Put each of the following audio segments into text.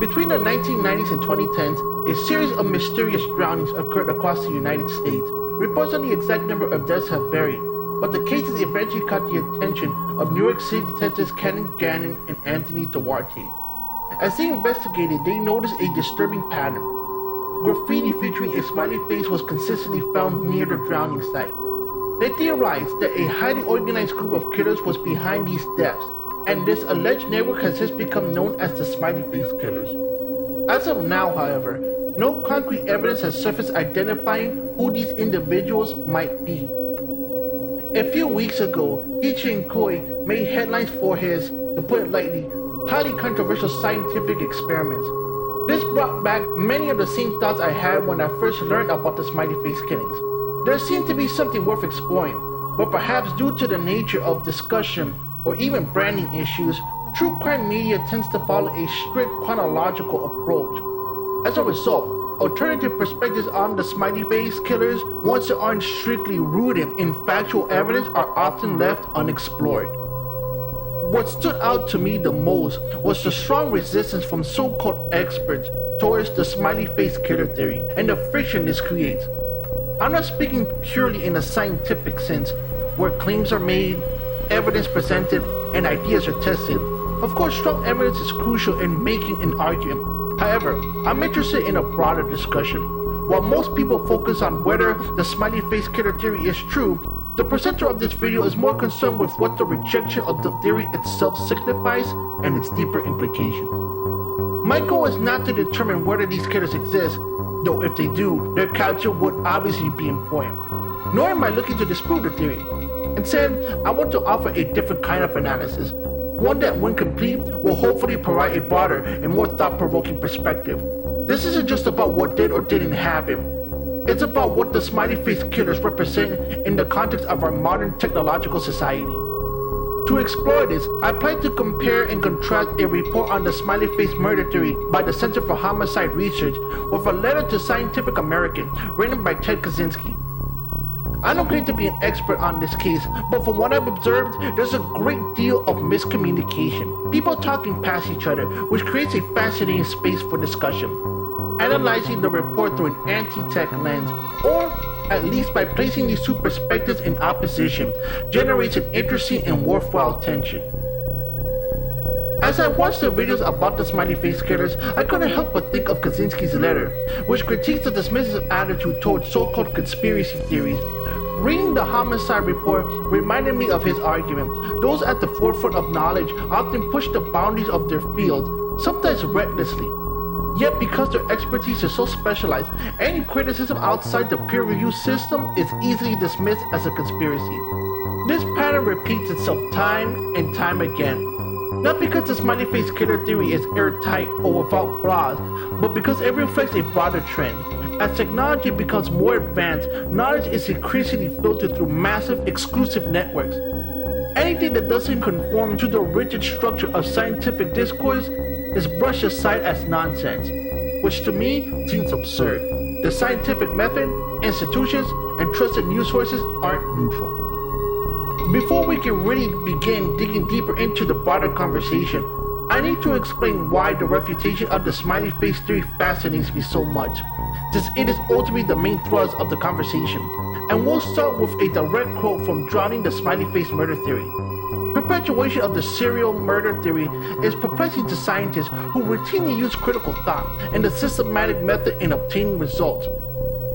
Between the 1990s and 2010s, a series of mysterious drownings occurred across the United States. Reports on the exact number of deaths have varied, but the cases eventually caught the attention of New York City detectives Ken Gannon and Anthony Duarte. As they investigated, they noticed a disturbing pattern. Graffiti featuring a smiley face was consistently found near the drowning site. They theorized that a highly organized group of killers was behind these deaths, and this alleged network has since become known as the Smiley Face Killers. As of now, however, no concrete evidence has surfaced identifying who these individuals might be. A few weeks ago, Ichi Koi made headlines for his, to put it lightly, highly controversial scientific experiments. This brought back many of the same thoughts I had when I first learned about the Smiley Face killings. There seemed to be something worth exploring, but perhaps due to the nature of discussion or even branding issues, true crime media tends to follow a strict chronological approach. As a result, alternative perspectives on the Smiley Face Killers, once they aren't strictly rooted in factual evidence, are often left unexplored. What stood out to me the most was the strong resistance from so-called experts towards the Smiley Face Killer theory and the friction this creates. I'm not speaking purely in a scientific sense, where claims are made, evidence presented, and ideas are tested. Of course, strong evidence is crucial in making an argument. However, I'm interested in a broader discussion. While most people focus on whether the Smiley Face Killer theory is true, the presenter of this video is more concerned with what the rejection of the theory itself signifies and its deeper implications. My goal is not to determine whether these killers exist, though if they do, their capture would obviously be important. Nor am I looking to disprove the theory. Instead, I want to offer a different kind of analysis, one that, when complete, will hopefully provide a broader and more thought-provoking perspective. This isn't just about what did or didn't happen. It's about what the Smiley Face Killers represent in the context of our modern technological society. To explore this, I plan to compare and contrast a report on the Smiley Face murder theory by the Center for Homicide Research with a letter to Scientific American written by Ted Kaczynski. I don't claim to be an expert on this case, but from what I've observed, there's a great deal of miscommunication. People talking past each other, which creates a fascinating space for discussion. Analyzing the report through an anti-tech lens, or at least by placing these two perspectives in opposition, generates an interesting and worthwhile tension. As I watched the videos about the Smiley Face Killers, I couldn't help but think of Kaczynski's letter, which critiques the dismissive attitude towards so-called conspiracy theories. Reading the homicide report reminded me of his argument. Those at the forefront of knowledge often push the boundaries of their field, sometimes recklessly. Yet because their expertise is so specialized, any criticism outside the peer review system is easily dismissed as a conspiracy. This pattern repeats itself time and time again. Not because the Smiley Face Killer theory is airtight or without flaws, but because it reflects a broader trend. As technology becomes more advanced, knowledge is increasingly filtered through massive, exclusive networks. Anything that doesn't conform to the rigid structure of scientific discourse is brushed aside as nonsense, which to me seems absurd. The scientific method, institutions, and trusted news sources aren't neutral. Before we can really begin digging deeper into the broader conversation, I need to explain why the refutation of the Smiley Face theory fascinates me so much, since it is ultimately the main thrust of the conversation. And we'll start with a direct quote from Drowning the Smiley Face Murder Theory. Perpetuation of the serial murder theory is perplexing to scientists who routinely use critical thought and the systematic method in obtaining results.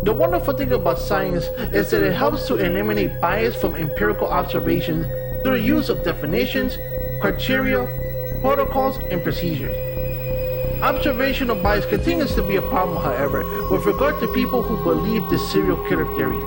The wonderful thing about science is that it helps to eliminate bias from empirical observations through the use of definitions, criteria, protocols, and procedures. Observational bias continues to be a problem, however, with regard to people who believe the serial killer theory.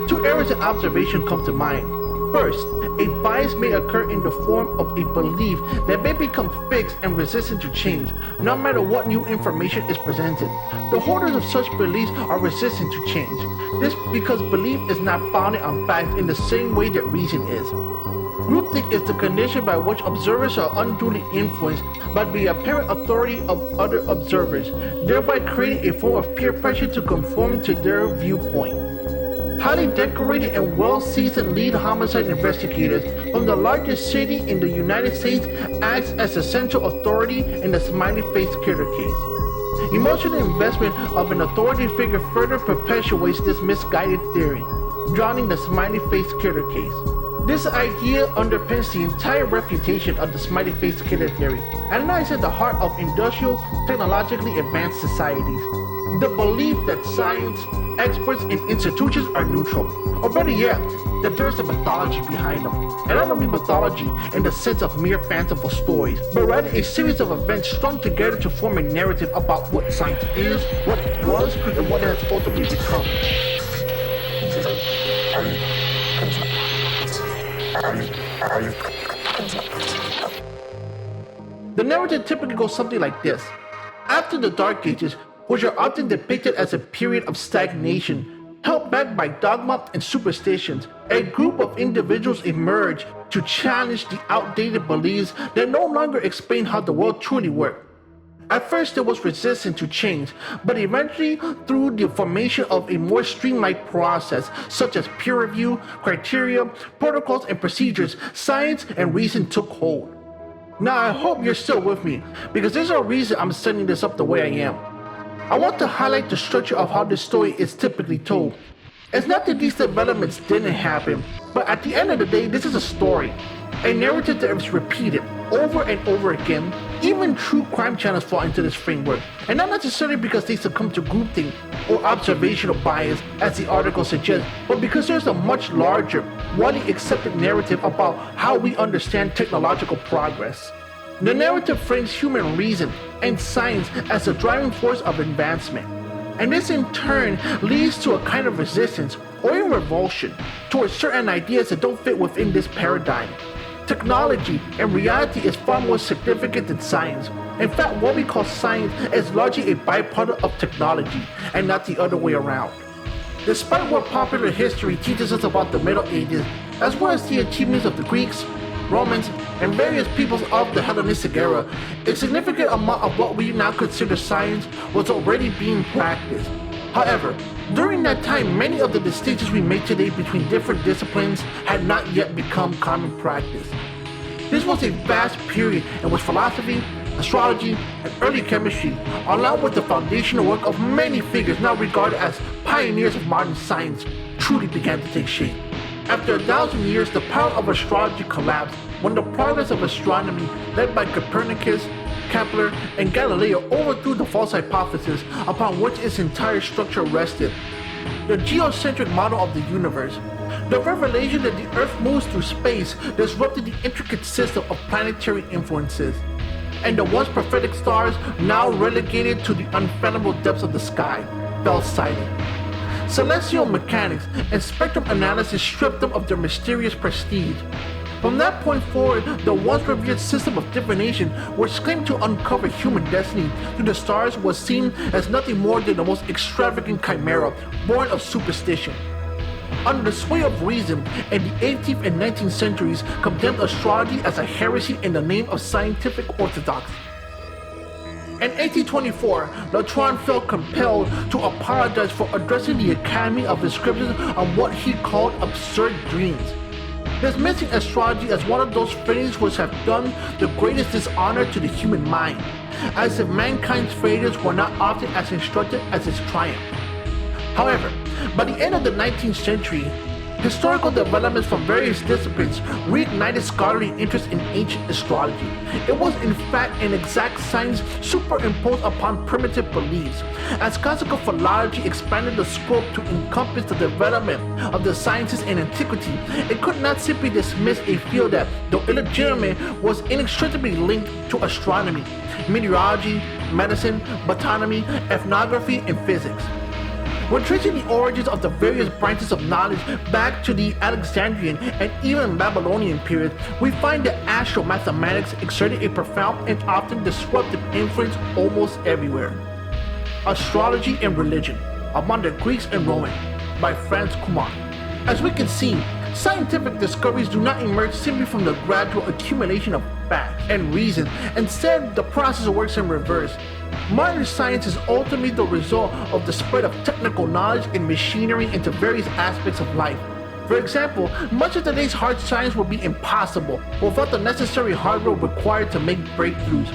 Two errors in observation come to mind. First, a bias may occur in the form of a belief that may become fixed and resistant to change, no matter what new information is presented. The holders of such beliefs are resistant to change. This because belief is not founded on facts in the same way that reason is. Groupthink is the condition by which observers are unduly influenced by the apparent authority of other observers, thereby creating a form of peer pressure to conform to their viewpoint. highly decorated and well-seasoned lead homicide investigators from the largest city in the United States acts as the central authority in the Smiley Face Killer case. Emotional investment of an authority figure further perpetuates this misguided theory, drowning the Smiley Face Killer case. This idea underpins the entire refutation of the Smiley Face Killer theory and lies at the heart of industrial, technologically advanced societies. The belief that science, experts, and institutions are neutral, or better yet, that there's a mythology behind them. And I don't mean mythology in the sense of mere fanciful stories, but rather a series of events strung together to form a narrative about what science is, what it was, and what it has ultimately become. The narrative typically goes something like this. After the Dark Ages, which are often depicted as a period of stagnation, held back by dogma and superstitions, a group of individuals emerge to challenge the outdated beliefs that no longer explain how the world truly worked. At first there was resistance to change, but eventually through the formation of a more streamlined process such as peer review, criteria, protocols, and procedures, science and reason took hold. Now I hope you're still with me, because there's a reason I'm setting this up the way I am. I want to highlight the structure of how this story is typically told. It's not that these developments didn't happen, but at the end of the day, this is a story. A narrative that is repeated over and over again. Even true crime channels fall into this framework, and not necessarily because they succumb to groupthink or observational bias as the article suggests, but because there's a much larger, widely accepted narrative about how we understand technological progress. The narrative frames human reason and science as the driving force of advancement, and this in turn leads to a kind of resistance or even revulsion towards certain ideas that don't fit within this paradigm. Technology and reality is far more significant than science. In fact, what we call science is largely a byproduct of technology and not the other way around. Despite what popular history teaches us about the Middle Ages, as well as the achievements of the Greeks, Romans, and various peoples of the Hellenistic era, a significant amount of what we now consider science was already being practiced. However, during that time, many of the distinctions we make today between different disciplines had not yet become common practice. This was a vast period in which philosophy, astrology, and early chemistry, along with the foundational work of many figures now regarded as pioneers of modern science, truly began to take shape. After 1,000 years, the power of astrology collapsed when the progress of astronomy, led by Copernicus, Kepler, and Galileo, overthrew the false hypothesis upon which its entire structure rested, the geocentric model of the universe. The revelation that the Earth moves through space disrupted the intricate system of planetary influences, and the once prophetic stars, now relegated to the unfathomable depths of the sky, fell silent. Celestial mechanics and spectrum analysis stripped them of their mysterious prestige. From that point forward, the once revered system of divination, which claimed to uncover human destiny through the stars, was seen as nothing more than the most extravagant chimera born of superstition. Under the sway of reason, in the 18th and 19th centuries condemned astrology as a heresy in the name of scientific orthodoxy. In 1824, Latron felt compelled to apologize for addressing the Academy of Inscriptions on what he called absurd dreams, dismissing astrology as one of those things which have done the greatest dishonor to the human mind, as if mankind's failures were not often as instructive as its triumph. However, by the end of the 19th century, historical developments from various disciplines reignited scholarly interest in ancient astrology. It was in fact an exact science superimposed upon primitive beliefs. As classical philology expanded the scope to encompass the development of the sciences in antiquity, it could not simply dismiss a field that, though illegitimate, was inextricably linked to astronomy, meteorology, medicine, botany, ethnography, and physics. When tracing the origins of the various branches of knowledge back to the Alexandrian and even Babylonian period, we find that astromathematics exerted a profound and often disruptive influence almost everywhere. Astrology and Religion, among the Greeks and Romans, by Franz Kumar. As we can see, scientific discoveries do not emerge simply from the gradual accumulation of fact and reason. Instead, the process works in reverse. Modern science is ultimately the result of the spread of technical knowledge and machinery into various aspects of life. For example, much of today's hard science would be impossible without the necessary hardware required to make breakthroughs.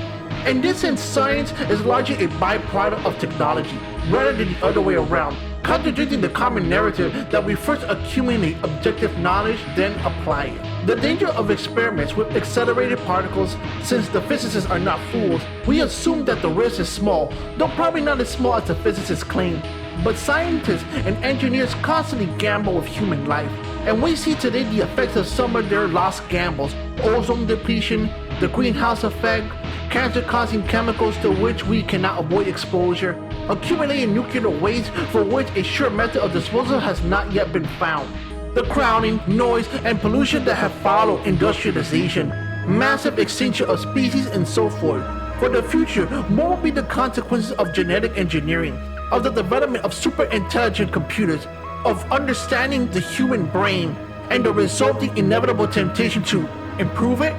In this sense, science is largely a byproduct of technology, rather than the other way around, contradicting the common narrative that we first accumulate objective knowledge, then apply it. The danger of experiments with accelerated particles, since the physicists are not fools, we assume that the risk is small, though probably not as small as the physicists claim. But scientists and engineers constantly gamble with human life, and we see today the effects of some of their lost gambles: ozone depletion, the greenhouse effect, cancer-causing chemicals to which we cannot avoid exposure, accumulating nuclear waste for which a sure method of disposal has not yet been found, the crowding, noise, and pollution that have followed industrialization, massive extinction of species, and so forth. For the future, what will be the consequences of genetic engineering, of the development of super intelligent computers, of understanding the human brain, and the resulting inevitable temptation to improve it?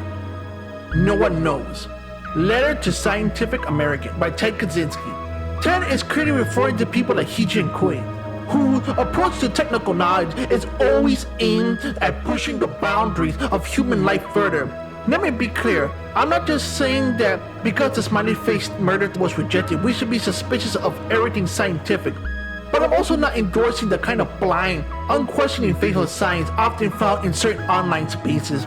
No one knows. Letter to Scientific American by Ted Kaczynski. Ted is clearly referring to people like Kaczynski, whose approach to technical knowledge is always aimed at pushing the boundaries of human life further. Let me be clear, I'm not just saying that because the Smiley Face murder was rejected, we should be suspicious of everything scientific. But I'm also not endorsing the kind of blind, unquestioning faith of science often found in certain online spaces.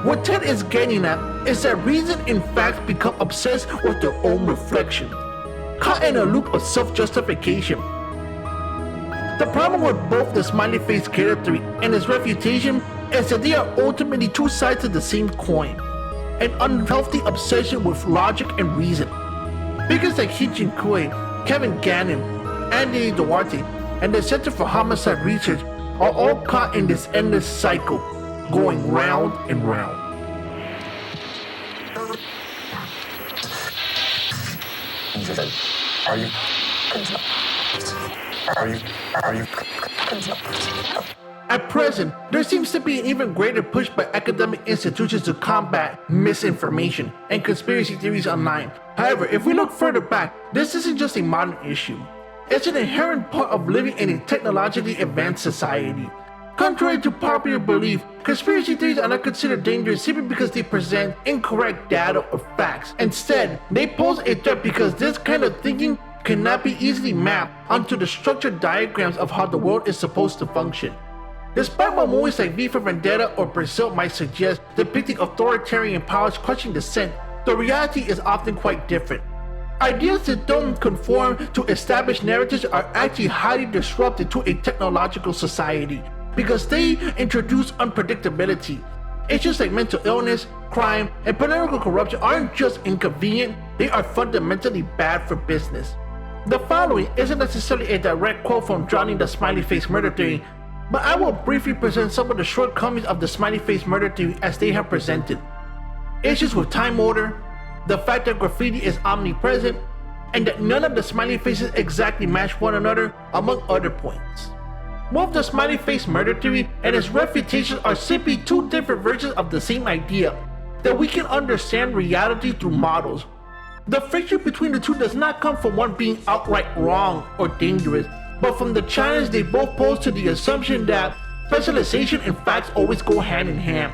What Ted is getting at is that reason and facts become obsessed with their own reflection, caught in a loop of self-justification. The problem with both the Smiley Face Killer theory and its refutation is that they are ultimately two sides of the same coin, an unhealthy obsession with logic and reason. Figures like Kaczynski, Kevin Gannon, Andy Duarte, and the Center for Homicide Research are all caught in this endless cycle, going round and round. At present, there seems to be an even greater push by academic institutions to combat misinformation and conspiracy theories online. However, if we look further back, this isn't just a modern issue. It's an inherent part of living in a technologically advanced society. Contrary to popular belief, conspiracy theories are not considered dangerous simply because they present incorrect data or facts. Instead, they pose a threat because this kind of thinking cannot be easily mapped onto the structured diagrams of how the world is supposed to function. Despite what movies like V for Vendetta or Brazil might suggest, depicting authoritarian powers crushing dissent, the reality is often quite different. Ideas that don't conform to established narratives are actually highly disruptive to a technological society, because they introduce unpredictability. Issues like mental illness, crime, and political corruption aren't just inconvenient, they are fundamentally bad for business. The following isn't necessarily a direct quote from Drowning the Smiley Face Murder Theory, but I will briefly present some of the shortcomings of the Smiley Face Murder Theory as they have presented. Issues with time order, the fact that graffiti is omnipresent, and that none of the smiley faces exactly match one another, among other points. Both the Smiley Face Murder Theory and its refutation are simply two different versions of the same idea, that we can understand reality through models. The friction between the two does not come from one being outright wrong or dangerous, but from the challenge they both pose to the assumption that specialization and facts always go hand in hand.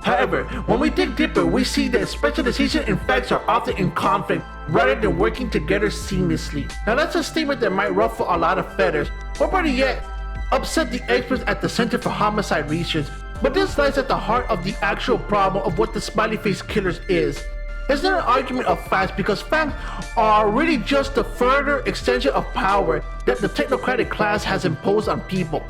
However, when we dig deeper, we see that specialization and facts are often in conflict rather than working together seamlessly. Now that's a statement that might ruffle a lot of feathers, or better yet, upset the experts at the Center for Homicide Research, but this lies at the heart of the actual problem of what the Smiley Face Killers is. It's not an argument of facts, because facts are really just the further extension of power that the technocratic class has imposed on people.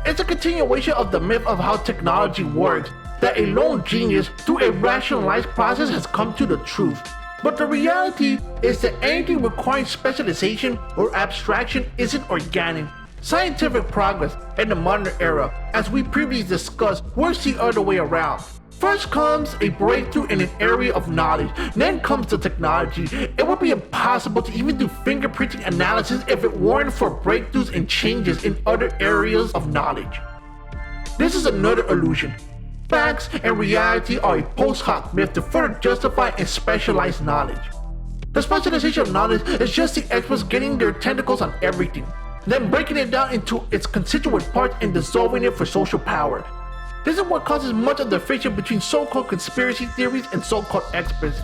It's a continuation of the myth of how technology works, that a lone genius through a rationalized process has come to the truth. But the reality is that anything requiring specialization or abstraction isn't organic. Scientific progress in the modern era, as we previously discussed, works the other way around. First comes a breakthrough in an area of knowledge, then comes the technology. It would be impossible to even do fingerprinting analysis if it weren't for breakthroughs and changes in other areas of knowledge. This is another illusion. Facts and reality are a post hoc myth to further justify and specialize knowledge. The specialization of knowledge is just the experts getting their tentacles on everything, then breaking it down into its constituent parts and dissolving it for social power. This is what causes much of the friction between so-called conspiracy theories and so-called experts.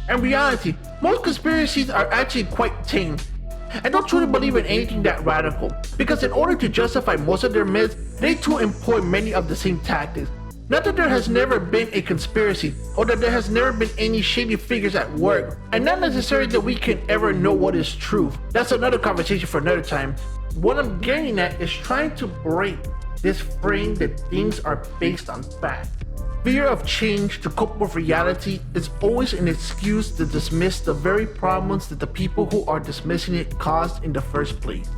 In reality, most conspiracies are actually quite tame, and don't truly believe in anything that radical, because in order to justify most of their myths, they too employ many of the same tactics. Not that there has never been a conspiracy, or that there has never been any shady figures at work, and not necessarily that we can ever know what is true. That's another conversation for another time. What I'm getting at is trying to break this frame that things are based on fact. Fear of change to cope with reality is always an excuse to dismiss the very problems that the people who are dismissing it caused in the first place.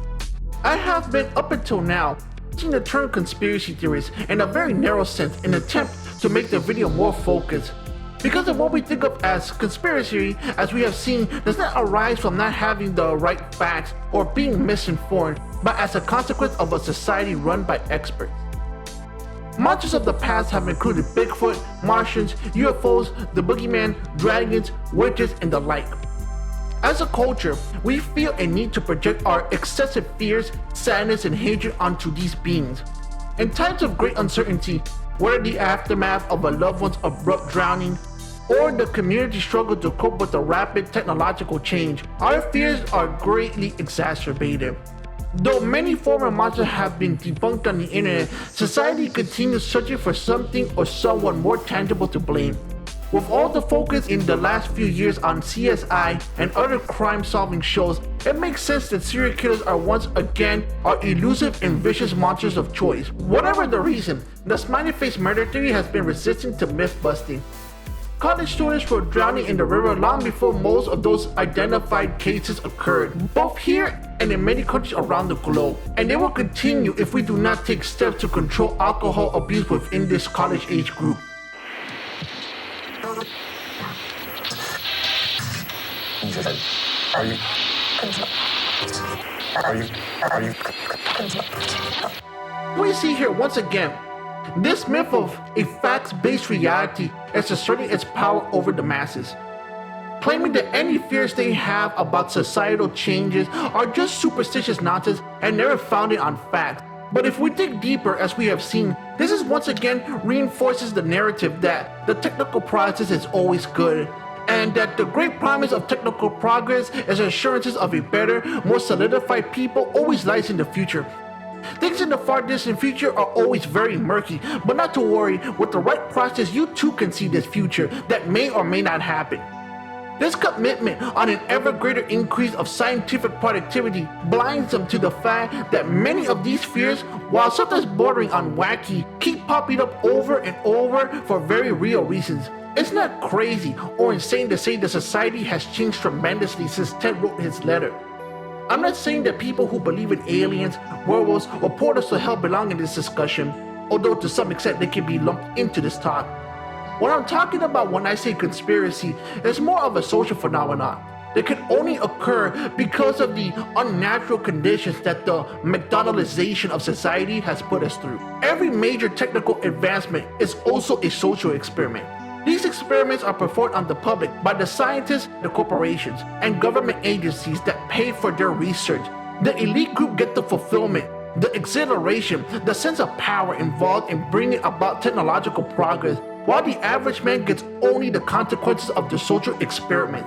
I have been up until now using the term conspiracy theories in a very narrow sense in an attempt to make the video more focused. Because of what we think of as conspiracy, as we have seen, does not arise from not having the right facts or being misinformed, but as a consequence of a society run by experts. Monsters of the past have included Bigfoot, Martians, UFOs, the boogeyman, dragons, witches, and the like. As a culture, we feel a need to project our excessive fears, sadness, and hatred onto these beings. In times of great uncertainty, whether the aftermath of a loved one's abrupt drowning, or the community struggle to cope with the rapid technological change, our fears are greatly exacerbated. Though many former monsters have been debunked on the internet, society continues searching for something or someone more tangible to blame. With all the focus in the last few years on CSI and other crime-solving shows, it makes sense that serial killers are once again our elusive and vicious monsters of choice. Whatever the reason, the Smiley Face murder theory has been resistant to myth-busting. College students were drowning in the river long before most of those identified cases occurred, both here and in many countries around the globe. And they will continue if we do not take steps to control alcohol abuse within this college age group. We see here once again, this myth of a facts-based reality is asserting its power over the masses, claiming that any fears they have about societal changes are just superstitious nonsense and never founded on fact. But if we dig deeper, as we have seen, this is once again reinforces the narrative that the technical process is always good, and that the great promise of technical progress as assurances of a better, more solidified people always lies in the future. Things in the far distant future are always very murky, but not to worry, with the right process you too can see this future that may or may not happen. This commitment on an ever greater increase of scientific productivity blinds them to the fact that many of these fears, while sometimes bordering on wacky, keep popping up over and over for very real reasons. It's not crazy or insane to say that society has changed tremendously since Ted wrote his letter. I'm not saying that people who believe in aliens, werewolves, or portals to hell belong in this discussion, although to some extent they can be lumped into this talk. What I'm talking about when I say conspiracy is more of a social phenomenon that can only occur because of the unnatural conditions that the McDonaldization of society has put us through. Every major technical advancement is also a social experiment. These experiments are performed on the public by the scientists, the corporations, and government agencies that pay for their research. The elite group get the fulfillment, the exhilaration, the sense of power involved in bringing about technological progress, while the average man gets only the consequences of the social experiment.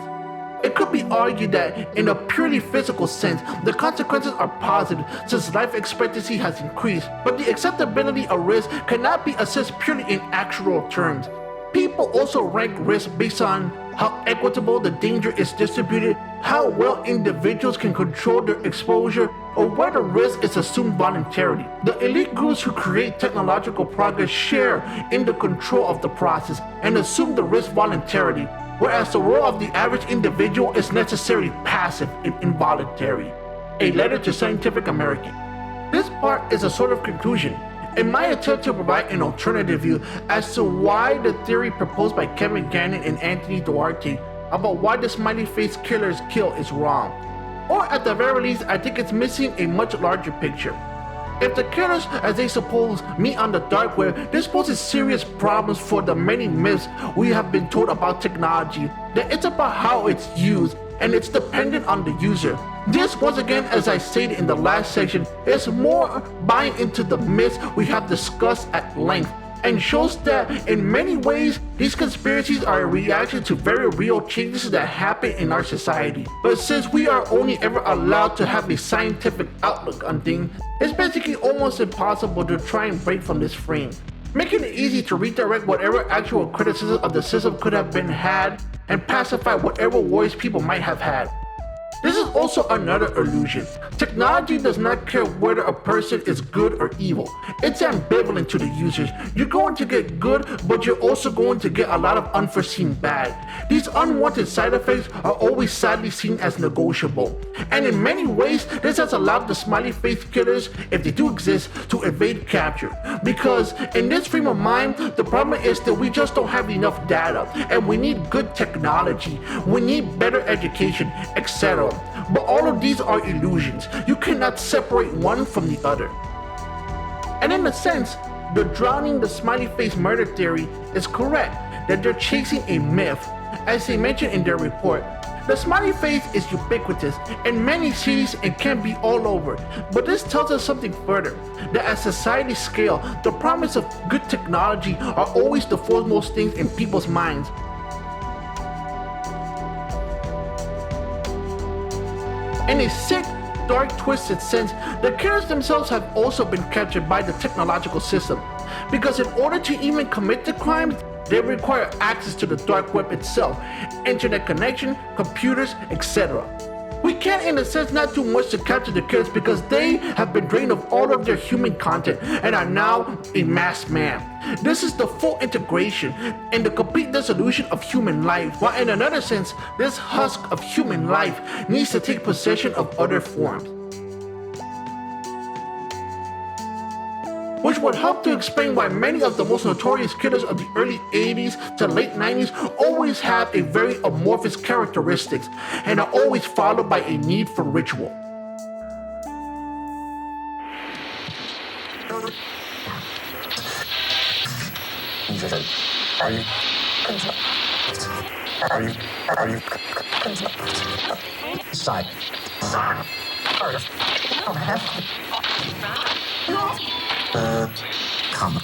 It could be argued that, in a purely physical sense, the consequences are positive since life expectancy has increased, but the acceptability of risk cannot be assessed purely in actual terms. People also rank risk based on how equitable the danger is distributed, how well individuals can control their exposure, or whether risk is assumed voluntarily. The elite groups who create technological progress share in the control of the process and assume the risk voluntarily, whereas the role of the average individual is necessarily passive and involuntary. A letter to Scientific American. This part is a sort of conclusion. In my attempt to provide an alternative view as to why the theory proposed by Kevin Gannon and Anthony Duarte about why the Smiley Face Killers kill is wrong. Or at the very least, I think it's missing a much larger picture. If the killers, as they suppose, meet on the dark web, this poses serious problems for the many myths we have been told about technology, that it's about how it's used, and it's dependent on the user. This, once again, as I stated in the last section, is more buying into the myths we have discussed at length, and shows that in many ways these conspiracies are a reaction to very real changes that happen in our society. But since we are only ever allowed to have a scientific outlook on things, it's basically almost impossible to try and break from this frame, making it easy to redirect whatever actual criticism of the system could have been had and pacify whatever worries people might have had. This is also another illusion. Technology does not care whether a person is good or evil. It's ambivalent to the users. You're going to get good, but you're also going to get a lot of unforeseen bad. These unwanted side effects are always sadly seen as negotiable. And in many ways, this has allowed the Smiley Face Killers, if they do exist, to evade capture. Because in this frame of mind, the problem is that we just don't have enough data, and we need good technology, we need better education, etc. But all of these are illusions. You cannot separate one from the other. And in a sense, the drowning the smiley face murder theory is correct, that they're chasing a myth. As they mentioned in their report, the smiley face is ubiquitous in many cities and can be all over. But this tells us something further, that at society scale, the promise of good technology are always the foremost things in people's minds. In a sick, dark, twisted sense, the killers themselves have also been captured by the technological system, because in order to even commit the crimes, they require access to the dark web itself, internet connection, computers, etc. We can, in a sense, not do much to capture the killers because they have been drained of all of their human content and are now a masked man. This is the full integration and the complete dissolution of human life, while in another sense, this husk of human life needs to take possession of other forms, which would help to explain why many of the most notorious killers of the early 80s to late 90s always have a very amorphous characteristics and are always followed by a need for ritual. Side. Come.